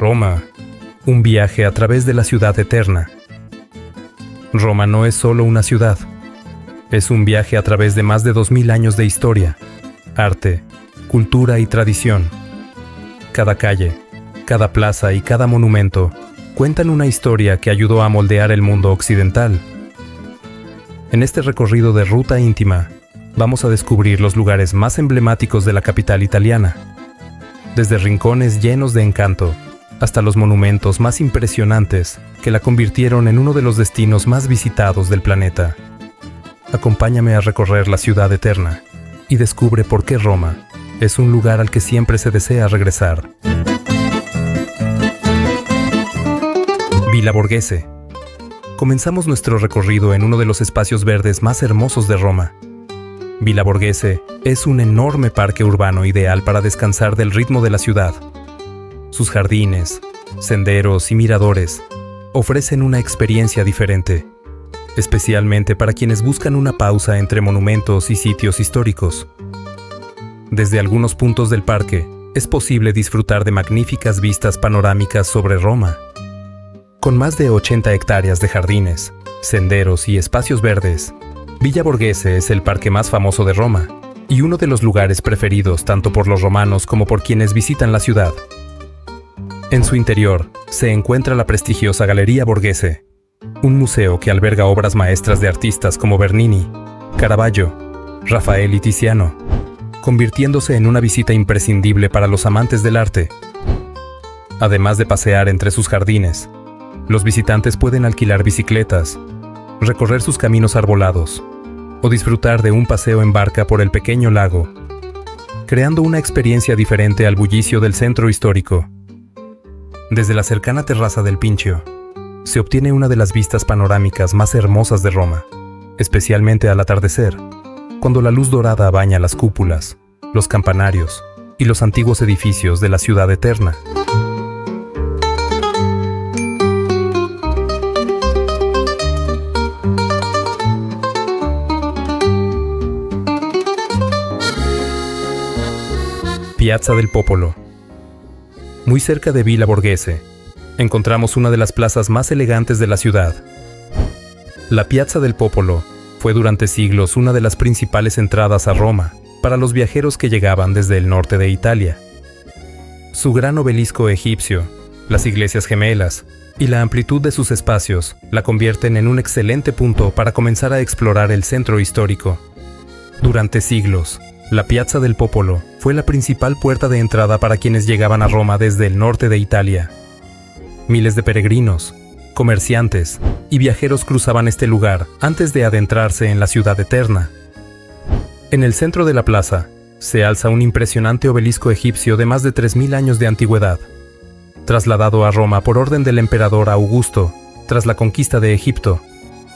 Roma, un viaje a través de la ciudad eterna. Roma no es solo una ciudad, es un viaje a través de más de 2000 años de historia, arte, cultura y tradición. Cada calle, cada plaza y cada monumento cuentan una historia que ayudó a moldear el mundo occidental. En este recorrido de ruta íntima, vamos a descubrir los lugares más emblemáticos de la capital italiana, desde rincones llenos de encanto hasta los monumentos más impresionantes que la convirtieron en uno de los destinos más visitados del planeta. Acompáñame a recorrer la ciudad eterna y descubre por qué Roma es un lugar al que siempre se desea regresar. Villa Borghese. Comenzamos nuestro recorrido en uno de los espacios verdes más hermosos de Roma. Villa Borghese es un enorme parque urbano ideal para descansar del ritmo de la ciudad. Sus jardines, senderos y miradores ofrecen una experiencia diferente, especialmente para quienes buscan una pausa entre monumentos y sitios históricos. Desde algunos puntos del parque es posible disfrutar de magníficas vistas panorámicas sobre Roma. Con más de 80 hectáreas de jardines, senderos y espacios verdes, Villa Borghese es el parque más famoso de Roma y uno de los lugares preferidos tanto por los romanos como por quienes visitan la ciudad. En su interior se encuentra la prestigiosa Galería Borghese, un museo que alberga obras maestras de artistas como Bernini, Caravaggio, Rafael y Tiziano, convirtiéndose en una visita imprescindible para los amantes del arte. Además de pasear entre sus jardines, los visitantes pueden alquilar bicicletas, recorrer sus caminos arbolados o disfrutar de un paseo en barca por el pequeño lago, creando una experiencia diferente al bullicio del centro histórico. Desde la cercana terraza del Pincio, se obtiene una de las vistas panorámicas más hermosas de Roma, especialmente al atardecer, cuando la luz dorada baña las cúpulas, los campanarios y los antiguos edificios de la ciudad eterna. Piazza del Popolo. Muy cerca de Villa Borghese, encontramos una de las plazas más elegantes de la ciudad. La Piazza del Popolo fue durante siglos una de las principales entradas a Roma para los viajeros que llegaban desde el norte de Italia. Su gran obelisco egipcio, las iglesias gemelas y la amplitud de sus espacios la convierten en un excelente punto para comenzar a explorar el centro histórico. Durante siglos, la Piazza del Popolo fue la principal puerta de entrada para quienes llegaban a Roma desde el norte de Italia. Miles de peregrinos, comerciantes y viajeros cruzaban este lugar antes de adentrarse en la ciudad eterna. En el centro de la plaza se alza un impresionante obelisco egipcio de más de 3000 años de antigüedad, trasladado a Roma por orden del emperador Augusto tras la conquista de Egipto,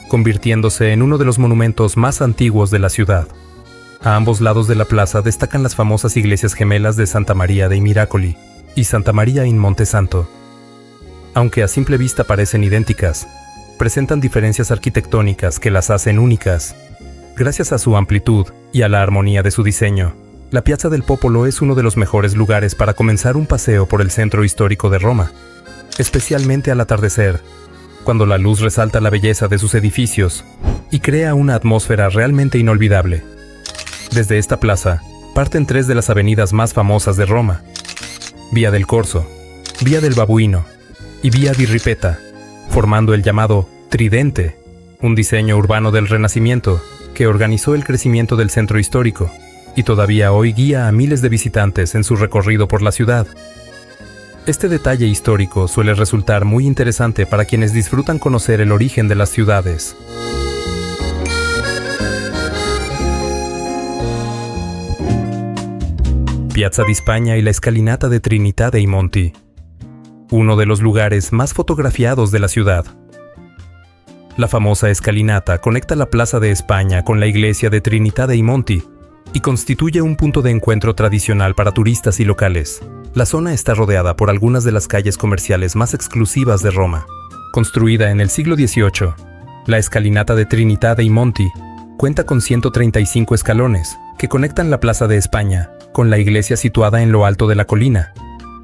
convirtiéndose en uno de los monumentos más antiguos de la ciudad. A ambos lados de la plaza destacan las famosas iglesias gemelas de Santa Maria dei Miracoli y Santa Maria in Monte Santo. Aunque a simple vista parecen idénticas, presentan diferencias arquitectónicas que las hacen únicas. Gracias a su amplitud y a la armonía de su diseño, la Piazza del Popolo es uno de los mejores lugares para comenzar un paseo por el centro histórico de Roma, especialmente al atardecer, cuando la luz resalta la belleza de sus edificios y crea una atmósfera realmente inolvidable. Desde esta plaza parten tres de las avenidas más famosas de Roma: Vía del Corso, Vía del Babuino y Vía di Ripetta, formando el llamado Tridente, un diseño urbano del Renacimiento que organizó el crecimiento del centro histórico y todavía hoy guía a miles de visitantes en su recorrido por la ciudad. Este detalle histórico suele resultar muy interesante para quienes disfrutan conocer el origen de las ciudades. Piazza di Spagna y la escalinata de Trinità dei Monti, uno de los lugares más fotografiados de la ciudad. La famosa escalinata conecta la Plaza de España con la iglesia de Trinità dei Monti y constituye un punto de encuentro tradicional para turistas y locales. La zona está rodeada por algunas de las calles comerciales más exclusivas de Roma. Construida en el siglo XVIII, la escalinata de Trinità dei Monti cuenta con 135 escalones que conectan la Plaza de España con la iglesia situada en lo alto de la colina,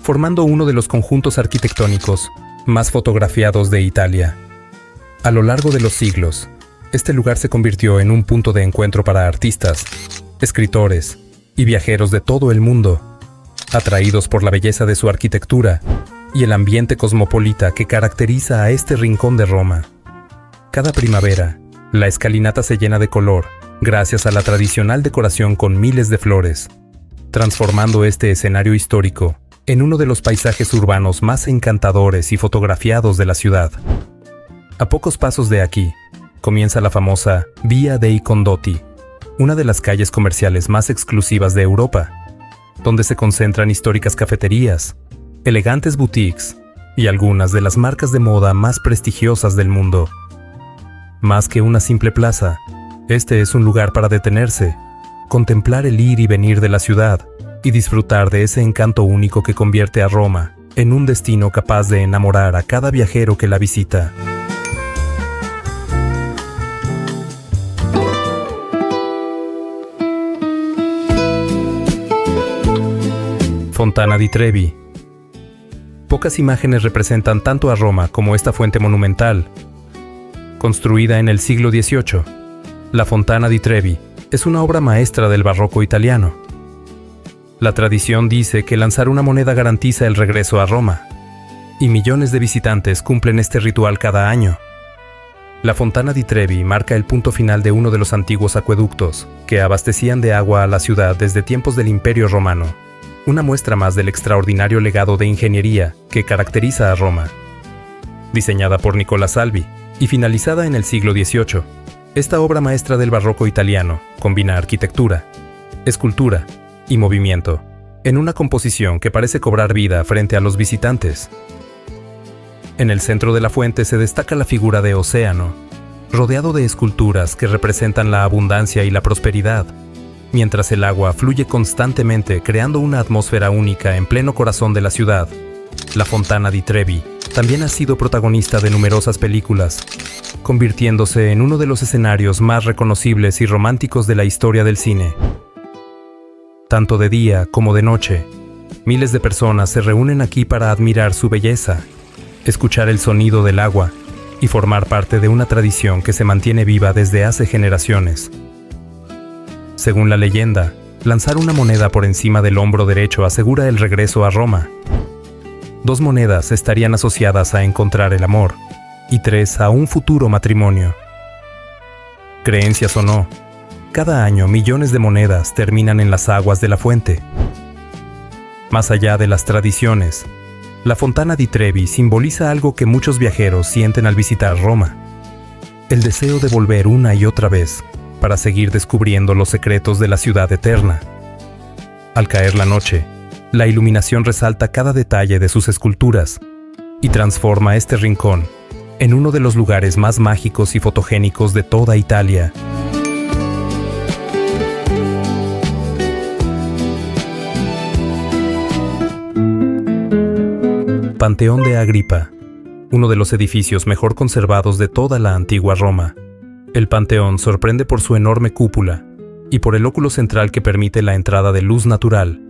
formando uno de los conjuntos arquitectónicos más fotografiados de Italia. A lo largo de los siglos, este lugar se convirtió en un punto de encuentro para artistas, escritores y viajeros de todo el mundo, atraídos por la belleza de su arquitectura y el ambiente cosmopolita que caracteriza a este rincón de Roma. Cada primavera, la escalinata se llena de color gracias a la tradicional decoración con miles de flores, transformando este escenario histórico en uno de los paisajes urbanos más encantadores y fotografiados de la ciudad. A pocos pasos de aquí, comienza la famosa Via dei Condotti, una de las calles comerciales más exclusivas de Europa, donde se concentran históricas cafeterías, elegantes boutiques y algunas de las marcas de moda más prestigiosas del mundo. Más que una simple plaza, este es un lugar para detenerse, contemplar el ir y venir de la ciudad y disfrutar de ese encanto único que convierte a Roma en un destino capaz de enamorar a cada viajero que la visita. Fontana di Trevi. Pocas imágenes representan tanto a Roma como esta fuente monumental. Construida en el siglo XVIII, la Fontana di Trevi es una obra maestra del barroco italiano. La tradición dice que lanzar una moneda garantiza el regreso a Roma, y millones de visitantes cumplen este ritual cada año. La Fontana di Trevi marca el punto final de uno de los antiguos acueductos que abastecían de agua a la ciudad desde tiempos del Imperio Romano. Una muestra más del extraordinario legado de ingeniería que caracteriza a Roma. Diseñada por Nicola Salvi y finalizada en el siglo XVIII, esta obra maestra del barroco italiano combina arquitectura, escultura y movimiento en una composición que parece cobrar vida frente a los visitantes. En el centro de la fuente se destaca la figura de Océano, rodeado de esculturas que representan la abundancia y la prosperidad, mientras el agua fluye constantemente creando una atmósfera única en pleno corazón de la ciudad. La Fontana di Trevi también ha sido protagonista de numerosas películas, convirtiéndose en uno de los escenarios más reconocibles y románticos de la historia del cine. Tanto de día como de noche, miles de personas se reúnen aquí para admirar su belleza, escuchar el sonido del agua y formar parte de una tradición que se mantiene viva desde hace generaciones. Según la leyenda, lanzar una moneda por encima del hombro derecho asegura el regreso a Roma. 2 monedas estarían asociadas a encontrar el amor, y 3 a un futuro matrimonio. Creencias o no, cada año millones de monedas terminan en las aguas de la fuente. Más allá de las tradiciones, la Fontana di Trevi simboliza algo que muchos viajeros sienten al visitar Roma: el deseo de volver una y otra vez para seguir descubriendo los secretos de la ciudad eterna. Al caer la noche, la iluminación resalta cada detalle de sus esculturas y transforma este rincón en uno de los lugares más mágicos y fotogénicos de toda Italia. Panteón de Agripa, uno de los edificios mejor conservados de toda la antigua Roma. El Panteón sorprende por su enorme cúpula y por el óculo central que permite la entrada de luz natural.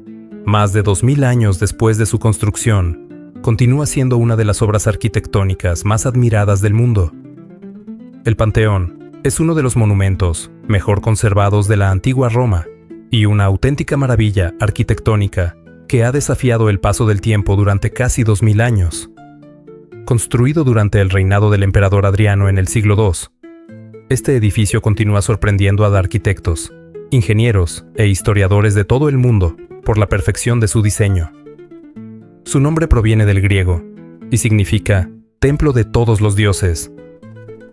Más de 2000 años después de su construcción, continúa siendo una de las obras arquitectónicas más admiradas del mundo. El Panteón es uno de los monumentos mejor conservados de la antigua Roma y una auténtica maravilla arquitectónica que ha desafiado el paso del tiempo durante casi 2000 años. Construido durante el reinado del emperador Adriano en el siglo II, este edificio continúa sorprendiendo a arquitectos, ingenieros e historiadores de todo el mundo por la perfección de su diseño. Su nombre proviene del griego y significa Templo de todos los dioses,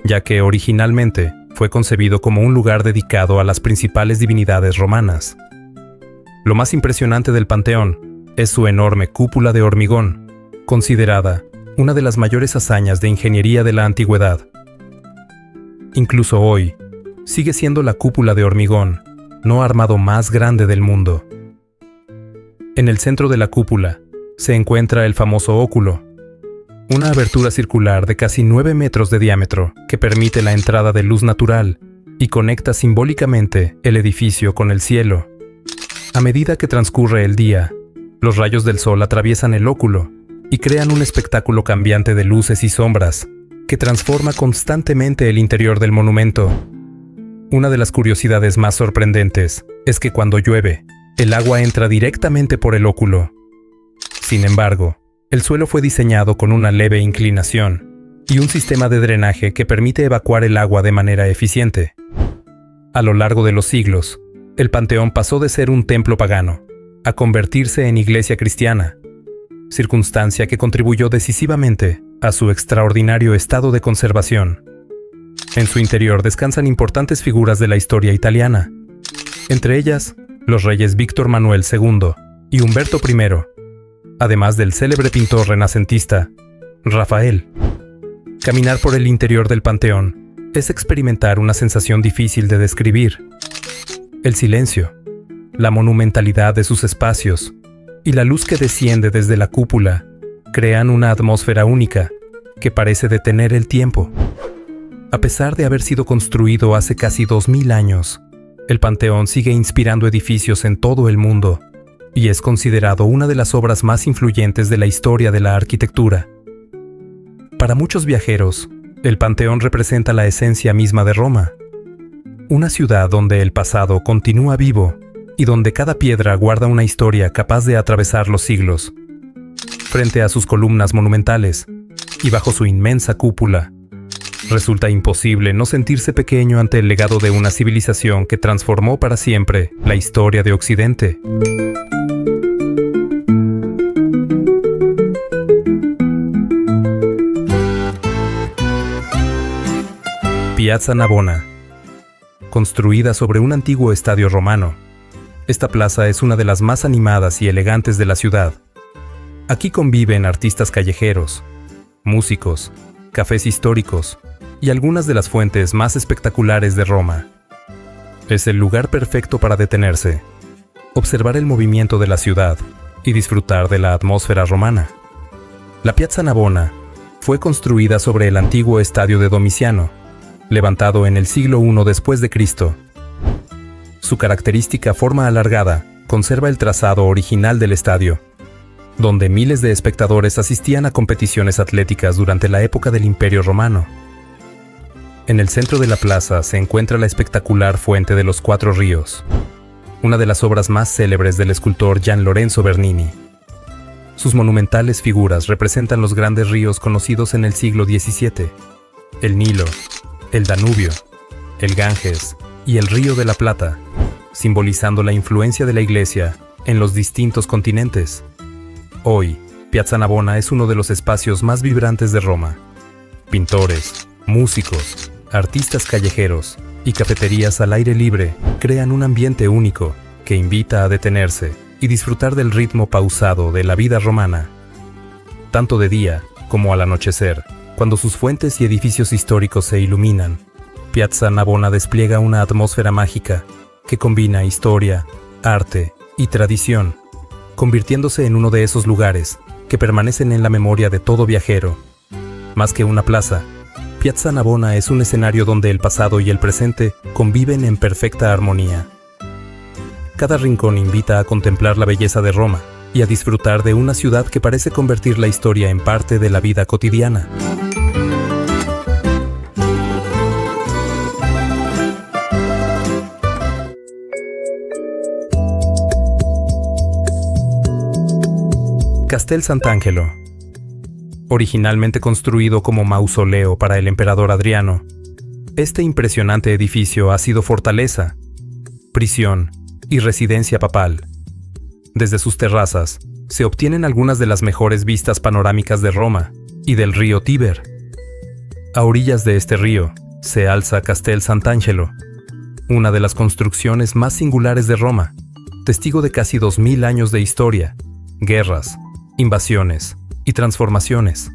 ya que originalmente fue concebido como un lugar dedicado a las principales divinidades romanas. Lo más impresionante del Panteón es su enorme cúpula de hormigón, considerada una de las mayores hazañas de ingeniería de la antigüedad. Incluso hoy, sigue siendo la cúpula de hormigón no armado más grande del mundo. En el centro de la cúpula se encuentra el famoso óculo, una abertura circular de casi 9 metros de diámetro que permite la entrada de luz natural y conecta simbólicamente el edificio con el cielo. A medida que transcurre el día, Los rayos del sol atraviesan el óculo y crean un espectáculo cambiante de luces y sombras que transforma constantemente el interior del monumento. Una de las curiosidades más sorprendentes es que cuando llueve, el agua entra directamente por el óculo. Sin embargo, el suelo fue diseñado con una leve inclinación y un sistema de drenaje que permite evacuar el agua de manera eficiente. A lo largo de los siglos, el Panteón pasó de ser un templo pagano a convertirse en iglesia cristiana, circunstancia que contribuyó decisivamente a su extraordinario estado de conservación. En su interior descansan importantes figuras de la historia italiana, entre ellas los reyes Víctor Manuel II y Humberto I, además del célebre pintor renacentista Rafael. Caminar por el interior del Panteón es experimentar una sensación difícil de describir. El silencio, la monumentalidad de sus espacios y la luz que desciende desde la cúpula crean una atmósfera única que parece detener el tiempo. A pesar de haber sido construido hace casi 2000 años, el Panteón sigue inspirando edificios en todo el mundo y es considerado una de las obras más influyentes de la historia de la arquitectura. Para muchos viajeros, el Panteón representa la esencia misma de Roma, una ciudad donde el pasado continúa vivo y donde cada piedra guarda una historia capaz de atravesar los siglos. Frente a sus columnas monumentales y bajo su inmensa cúpula, resulta imposible no sentirse pequeño ante el legado de una civilización que transformó para siempre la historia de Occidente. Piazza Navona. Construida sobre un antiguo estadio romano, esta plaza es una de las más animadas y elegantes de la ciudad. Aquí conviven artistas callejeros, músicos, cafés históricos y algunas de las fuentes más espectaculares de Roma. Es el lugar perfecto para detenerse, observar el movimiento de la ciudad y disfrutar de la atmósfera romana. La Piazza Navona fue construida sobre el antiguo estadio de Domiciano, levantado en el siglo I después de Cristo. Su característica forma alargada conserva el trazado original del estadio, donde miles de espectadores asistían a competiciones atléticas durante la época del Imperio Romano. En el centro de la plaza se encuentra la espectacular Fuente de los Cuatro Ríos, una de las obras más célebres del escultor Gian Lorenzo Bernini. Sus monumentales figuras representan los grandes ríos conocidos en el siglo XVII, el Nilo, el Danubio, el Ganges y el Río de la Plata, simbolizando la influencia de la Iglesia en los distintos continentes. Hoy, Piazza Navona es uno de los espacios más vibrantes de Roma. Pintores, músicos, artistas callejeros y cafeterías al aire libre crean un ambiente único que invita a detenerse y disfrutar del ritmo pausado de la vida romana. Tanto de día como al anochecer, cuando sus fuentes y edificios históricos se iluminan, Piazza Navona despliega una atmósfera mágica que combina historia, arte y tradición, convirtiéndose en uno de esos lugares que permanecen en la memoria de todo viajero. Más que una plaza, Piazza Navona es un escenario donde el pasado y el presente conviven en perfecta armonía. Cada rincón invita a contemplar la belleza de Roma y a disfrutar de una ciudad que parece convertir la historia en parte de la vida cotidiana. Castel Sant'Angelo. Originalmente construido como mausoleo para el emperador Adriano, este impresionante edificio ha sido fortaleza, prisión y residencia papal. Desde sus terrazas se obtienen algunas de las mejores vistas panorámicas de Roma y del río Tíber. A orillas de este río se alza Castel Sant'Angelo, una de las construcciones más singulares de Roma, testigo de casi 2000 años de historia, guerras, invasiones y transformaciones.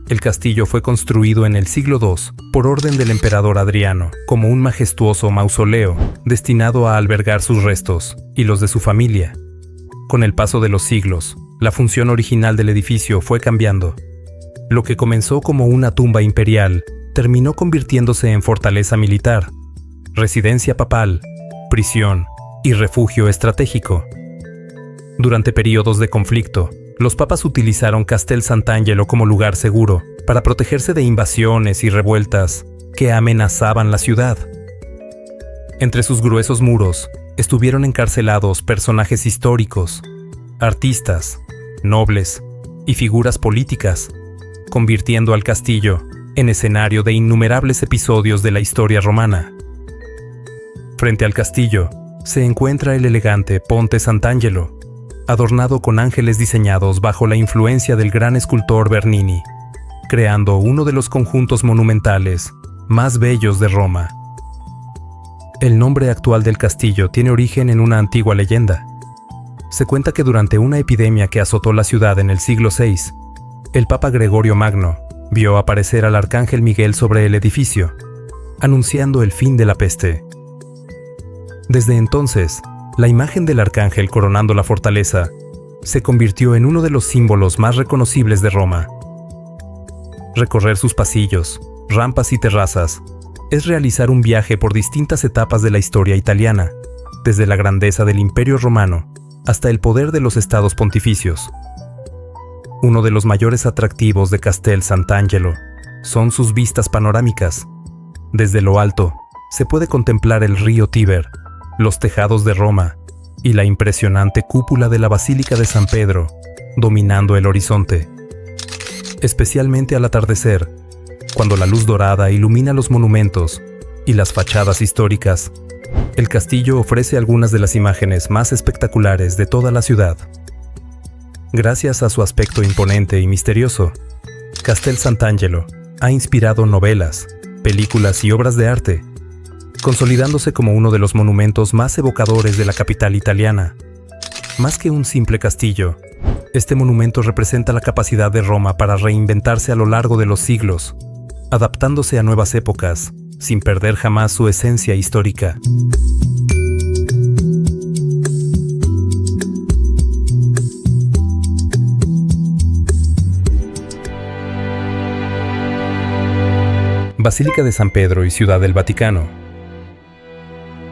El castillo fue construido en el siglo II por orden del emperador Adriano como un majestuoso mausoleo destinado a albergar sus restos y los de su familia. Con el paso de los siglos, la función original del edificio fue cambiando. Lo que comenzó como una tumba imperial terminó convirtiéndose en fortaleza militar, residencia papal, prisión y refugio estratégico. Durante periodos de conflicto, los papas utilizaron Castel Sant'Angelo como lugar seguro para protegerse de invasiones y revueltas que amenazaban la ciudad. Entre sus gruesos muros estuvieron encarcelados personajes históricos, artistas, nobles y figuras políticas, convirtiendo al castillo en escenario de innumerables episodios de la historia romana. Frente al castillo se encuentra el elegante Ponte Sant'Angelo, adornado con ángeles diseñados bajo la influencia del gran escultor Bernini, creando uno de los conjuntos monumentales más bellos de Roma. El nombre actual del castillo tiene origen en una antigua leyenda. Se cuenta que durante una epidemia que azotó la ciudad en el siglo VI, el Papa Gregorio Magno vio aparecer al arcángel Miguel sobre el edificio, anunciando el fin de la peste. Desde entonces, la imagen del arcángel coronando la fortaleza se convirtió en uno de los símbolos más reconocibles de Roma. Recorrer sus pasillos, rampas y terrazas es realizar un viaje por distintas etapas de la historia italiana, desde la grandeza del Imperio Romano hasta el poder de los estados pontificios. Uno de los mayores atractivos de Castel Sant'Angelo son sus vistas panorámicas. Desde lo alto se puede contemplar el río Tíber, los tejados de Roma y la impresionante cúpula de la Basílica de San Pedro, dominando el horizonte. Especialmente al atardecer, cuando la luz dorada ilumina los monumentos y las fachadas históricas, el castillo ofrece algunas de las imágenes más espectaculares de toda la ciudad. Gracias a su aspecto imponente y misterioso, Castel Sant'Angelo ha inspirado novelas, películas y obras de arte, consolidándose como uno de los monumentos más evocadores de la capital italiana. Más que un simple castillo, este monumento representa la capacidad de Roma para reinventarse a lo largo de los siglos, adaptándose a nuevas épocas, sin perder jamás su esencia histórica. Basílica de San Pedro y Ciudad del Vaticano.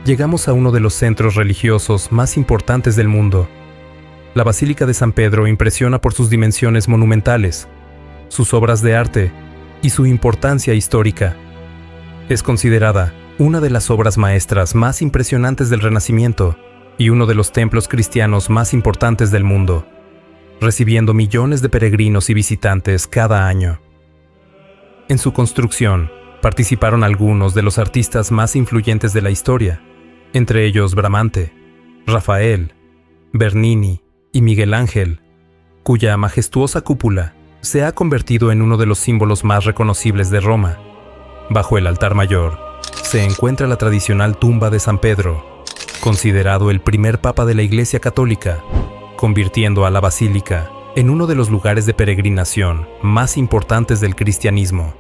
Llegamos a uno de los centros religiosos más importantes del mundo. La Basílica de San Pedro impresiona por sus dimensiones monumentales, sus obras de arte y su importancia histórica. Es considerada una de las obras maestras más impresionantes del Renacimiento y uno de los templos cristianos más importantes del mundo, recibiendo millones de peregrinos y visitantes cada año. En su construcción participaron algunos de los artistas más influyentes de la historia, entre ellos Bramante, Rafael, Bernini y Miguel Ángel, cuya majestuosa cúpula se ha convertido en uno de los símbolos más reconocibles de Roma. Bajo el altar mayor se encuentra la tradicional tumba de San Pedro, considerado el primer papa de la Iglesia Católica, convirtiendo a la basílica en uno de los lugares de peregrinación más importantes del cristianismo.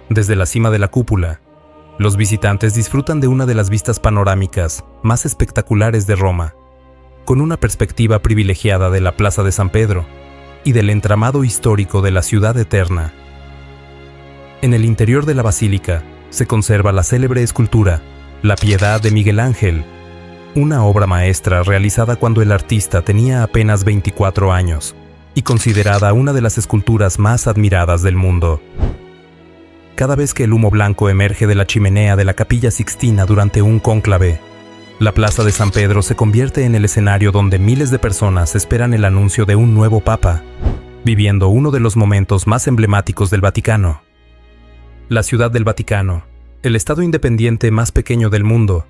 Desde la cima de la cúpula, los visitantes disfrutan de una de las vistas panorámicas más espectaculares de Roma, con una perspectiva privilegiada de la Plaza de San Pedro y del entramado histórico de la Ciudad Eterna. En el interior de la basílica se conserva la célebre escultura La Piedad de Miguel Ángel, una obra maestra realizada cuando el artista tenía apenas 24 años y considerada una de las esculturas más admiradas del mundo. Cada vez que el humo blanco emerge de la chimenea de la Capilla Sixtina durante un cónclave, la Plaza de San Pedro se convierte en el escenario donde miles de personas esperan el anuncio de un nuevo papa, viviendo uno de los momentos más emblemáticos del Vaticano. La Ciudad del Vaticano, el estado independiente más pequeño del mundo,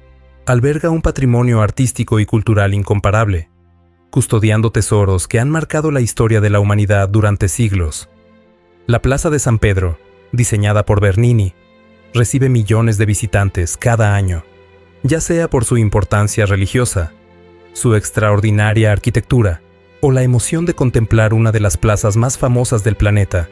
alberga un patrimonio artístico y cultural incomparable, custodiando tesoros que han marcado la historia de la humanidad durante siglos. La Plaza de San Pedro, diseñada por Bernini, recibe millones de visitantes cada año, ya sea por su importancia religiosa, su extraordinaria arquitectura o la emoción de contemplar una de las plazas más famosas del planeta.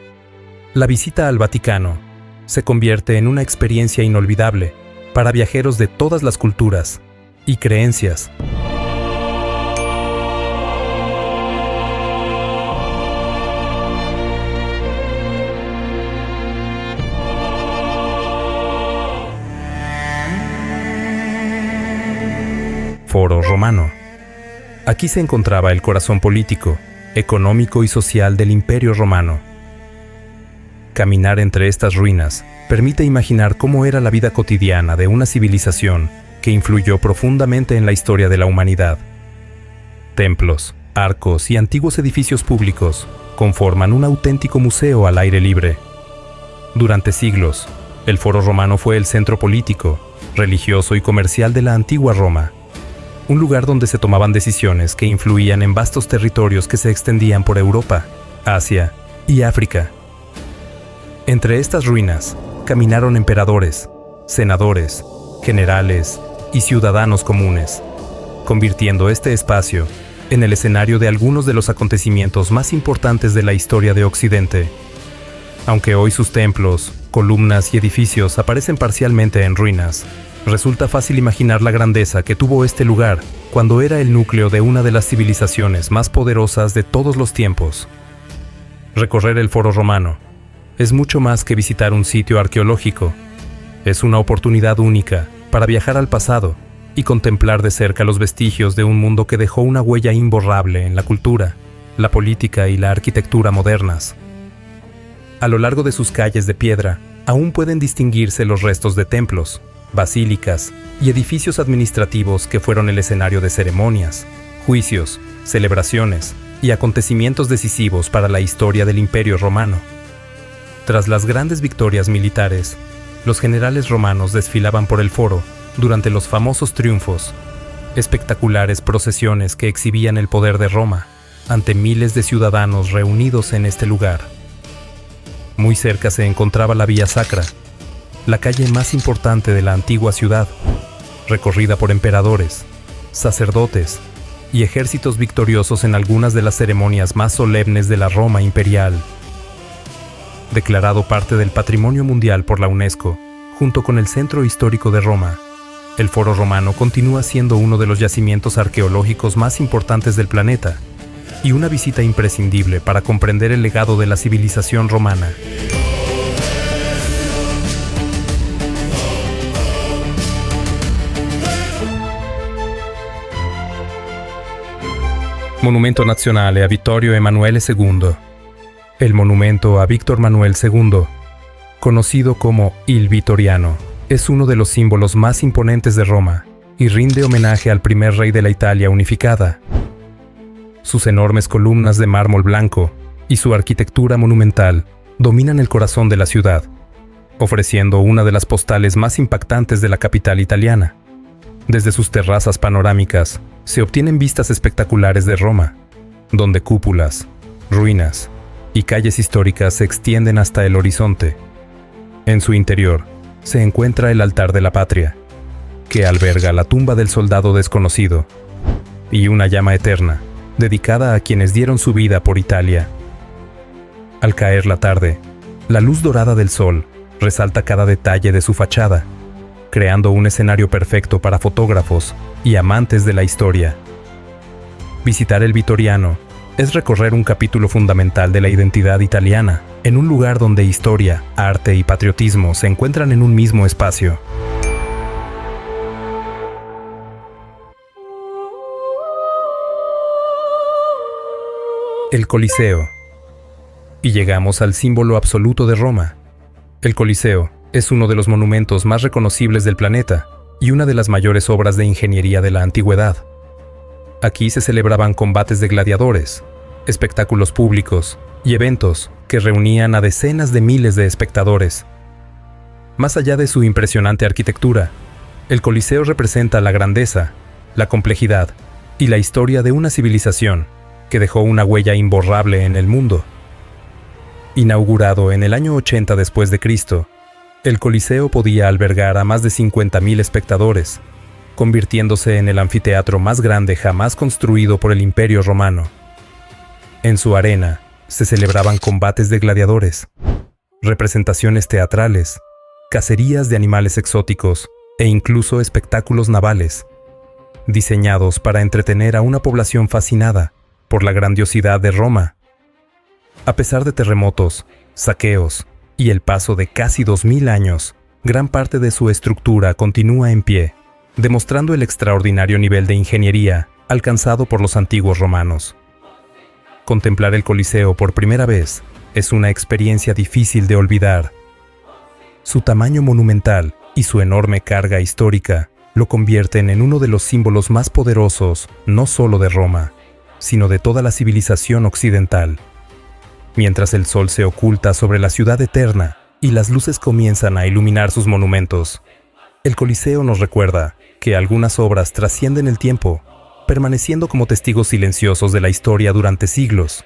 La visita al Vaticano se convierte en una experiencia inolvidable para viajeros de todas las culturas y creencias. Foro Romano. Aquí se encontraba el corazón político, económico y social del Imperio Romano. Caminar entre estas ruinas permite imaginar cómo era la vida cotidiana de una civilización que influyó profundamente en la historia de la humanidad. Templos, arcos y antiguos edificios públicos conforman un auténtico museo al aire libre. Durante siglos, el Foro Romano fue el centro político, religioso y comercial de la antigua Roma, un lugar donde se tomaban decisiones que influían en vastos territorios que se extendían por Europa, Asia y África. Entre estas ruinas caminaron emperadores, senadores, generales y ciudadanos comunes, convirtiendo este espacio en el escenario de algunos de los acontecimientos más importantes de la historia de Occidente. Aunque hoy sus templos, columnas y edificios aparecen parcialmente en ruinas, resulta fácil imaginar la grandeza que tuvo este lugar cuando era el núcleo de una de las civilizaciones más poderosas de todos los tiempos. Recorrer el Foro Romano es mucho más que visitar un sitio arqueológico. Es una oportunidad única para viajar al pasado y contemplar de cerca los vestigios de un mundo que dejó una huella imborrable en la cultura, la política y la arquitectura modernas. A lo largo de sus calles de piedra, aún pueden distinguirse los restos de templos, basílicas y edificios administrativos que fueron el escenario de ceremonias, juicios, celebraciones y acontecimientos decisivos para la historia del Imperio Romano. Tras las grandes victorias militares, los generales romanos desfilaban por el foro durante los famosos triunfos, espectaculares procesiones que exhibían el poder de Roma ante miles de ciudadanos reunidos en este lugar. Muy cerca se encontraba la Vía Sacra, la calle más importante de la antigua ciudad, recorrida por emperadores, sacerdotes y ejércitos victoriosos en algunas de las ceremonias más solemnes de la Roma imperial. Declarado parte del Patrimonio Mundial por la UNESCO, junto con el Centro Histórico de Roma, el Foro Romano continúa siendo uno de los yacimientos arqueológicos más importantes del planeta y una visita imprescindible para comprender el legado de la civilización romana. Monumento Nazionale a Vittorio Emanuele II. El monumento a Víctor Manuel II, conocido como Il Vittoriano, es uno de los símbolos más imponentes de Roma y rinde homenaje al primer rey de la Italia unificada. Sus enormes columnas de mármol blanco y su arquitectura monumental dominan el corazón de la ciudad, ofreciendo una de las postales más impactantes de la capital italiana. Desde sus terrazas panorámicas se obtienen vistas espectaculares de Roma, donde cúpulas, ruinas y calles históricas se extienden hasta el horizonte. En su interior se encuentra el altar de la patria, que alberga la tumba del soldado desconocido, y una llama eterna, dedicada a quienes dieron su vida por Italia. Al caer la tarde, la luz dorada del sol resalta cada detalle de su fachada, creando un escenario perfecto para fotógrafos y amantes de la historia. Visitar el Vittoriano es recorrer un capítulo fundamental de la identidad italiana, en un lugar donde historia, arte y patriotismo se encuentran en un mismo espacio. El Coliseo. Y llegamos al símbolo absoluto de Roma. El Coliseo es uno de los monumentos más reconocibles del planeta y una de las mayores obras de ingeniería de la antigüedad. Aquí se celebraban combates de gladiadores, espectáculos públicos y eventos que reunían a decenas de miles de espectadores. Más allá de su impresionante arquitectura, el Coliseo representa la grandeza, la complejidad y la historia de una civilización que dejó una huella imborrable en el mundo. Inaugurado en el año 80 después de Cristo, el Coliseo podía albergar a más de 50.000 espectadores, convirtiéndose en el anfiteatro más grande jamás construido por el Imperio Romano. En su arena se celebraban combates de gladiadores, representaciones teatrales, cacerías de animales exóticos e incluso espectáculos navales, diseñados para entretener a una población fascinada por la grandiosidad de Roma. A pesar de terremotos, saqueos y el paso de casi 2000 años, gran parte de su estructura continúa en pie, demostrando el extraordinario nivel de ingeniería, alcanzado por los antiguos romanos. Contemplar el Coliseo por primera vez es una experiencia difícil de olvidar. Su tamaño monumental y su enorme carga histórica lo convierten en uno de los símbolos más poderosos, no solo de Roma, sino de toda la civilización occidental. Mientras el sol se oculta sobre la ciudad eterna y las luces comienzan a iluminar sus monumentos, el Coliseo nos recuerda que algunas obras trascienden el tiempo, permaneciendo como testigos silenciosos de la historia durante siglos.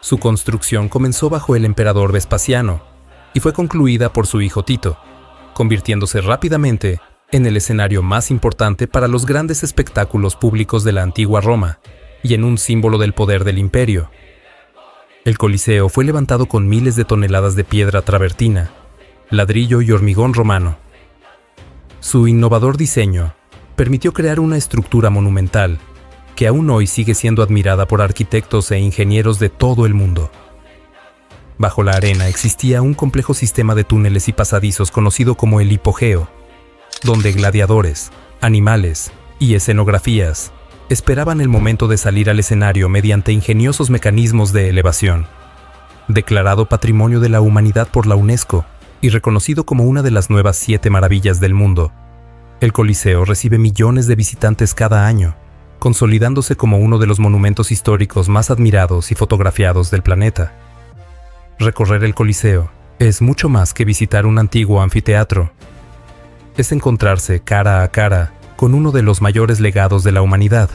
Su construcción comenzó bajo el emperador Vespasiano y fue concluida por su hijo Tito, convirtiéndose rápidamente en el escenario más importante para los grandes espectáculos públicos de la antigua Roma y en un símbolo del poder del imperio. El Coliseo fue levantado con miles de toneladas de piedra travertina, ladrillo y hormigón romano. Su innovador diseño permitió crear una estructura monumental que aún hoy sigue siendo admirada por arquitectos e ingenieros de todo el mundo. Bajo la arena existía un complejo sistema de túneles y pasadizos conocido como el hipogeo, donde gladiadores, animales y escenografías esperaban el momento de salir al escenario mediante ingeniosos mecanismos de elevación. Declarado Patrimonio de la Humanidad por la UNESCO y reconocido como una de las nuevas 7 maravillas del mundo, el Coliseo recibe millones de visitantes cada año, consolidándose como uno de los monumentos históricos más admirados y fotografiados del planeta. Recorrer el Coliseo es mucho más que visitar un antiguo anfiteatro. Es encontrarse cara a cara con uno de los mayores legados de la humanidad,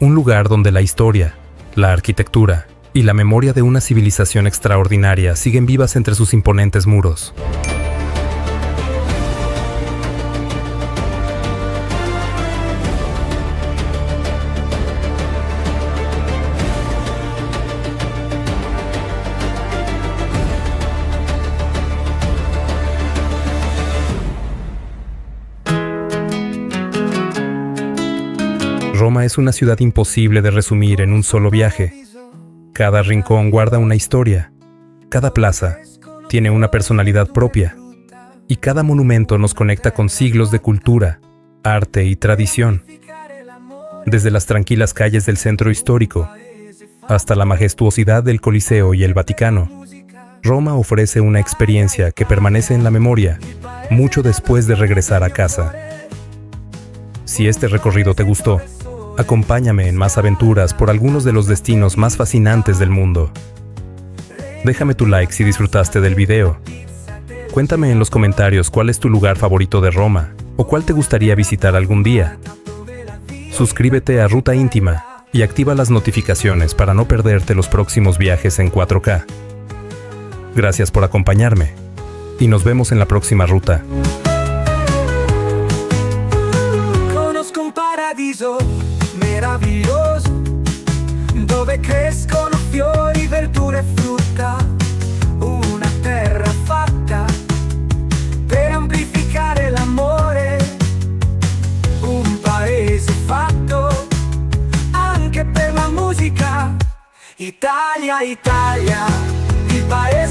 un lugar donde la historia, la arquitectura y la memoria de una civilización extraordinaria siguen vivas entre sus imponentes muros. Roma es una ciudad imposible de resumir en un solo viaje. Cada rincón guarda una historia, cada plaza tiene una personalidad propia, y cada monumento nos conecta con siglos de cultura, arte y tradición. Desde las tranquilas calles del centro histórico hasta la majestuosidad del Coliseo y el Vaticano, Roma ofrece una experiencia que permanece en la memoria mucho después de regresar a casa. Si este recorrido te gustó, acompáñame en más aventuras por algunos de los destinos más fascinantes del mundo. Déjame tu like si disfrutaste del video. Cuéntame en los comentarios cuál es tu lugar favorito de Roma o cuál te gustaría visitar algún día. Suscríbete a Ruta Íntima y activa las notificaciones para no perderte los próximos viajes en 4K. Gracias por acompañarme y nos vemos en la próxima ruta. Conozco un paradiso meraviglioso dove crescono fiori, verdure e frutta, una terra fatta per amplificare l'amore, un paese fatto anche per la musica. Italia, Italia, il paese